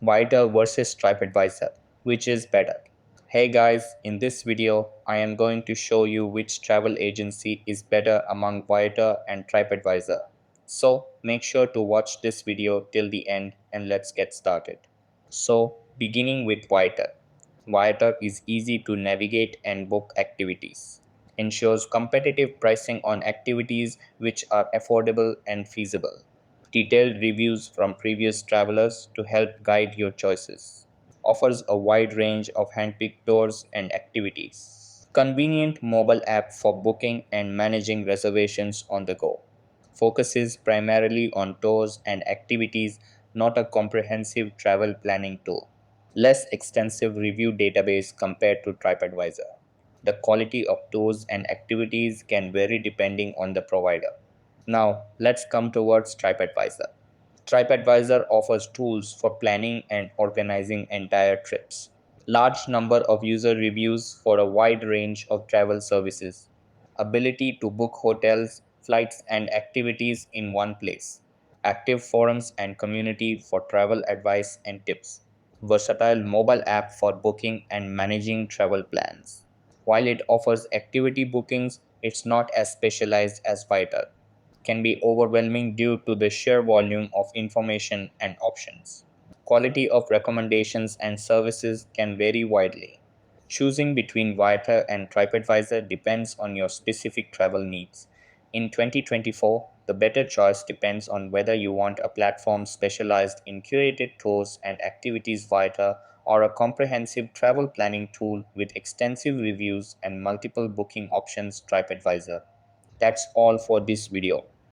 Viator versus TripAdvisor, which is better? Hey guys, in this video, I am going to show you which travel agency is better among Viator and TripAdvisor. So make sure to watch this video till the end and let's get started. So beginning with Viator. Viator is easy to navigate and book activities. Ensures competitive pricing on activities which are affordable and feasible. Detailed reviews from previous travelers to help guide your choices. Offers a wide range of handpicked tours and activities. Convenient mobile app for booking and managing reservations on the go. Focuses primarily on tours and activities, not a comprehensive travel planning tool. Less extensive review database compared to TripAdvisor. The quality of tours and activities can vary depending on the provider. Now, let's come towards TripAdvisor. TripAdvisor offers tools for planning and organizing entire trips. Large number of user reviews for a wide range of travel services. Ability to book hotels, flights, and activities in one place. Active forums and community for travel advice and tips. Versatile mobile app for booking and managing travel plans. While it offers activity bookings, it's not as specialized as Vital. Can be overwhelming due to the sheer volume of information and options. Quality of recommendations and services can vary widely. Choosing between Viator and TripAdvisor depends on your specific travel needs. In 2024, the better choice depends on whether you want a platform specialized in curated tours and activities Viator or a comprehensive travel planning tool with extensive reviews and multiple booking options TripAdvisor. That's all for this video.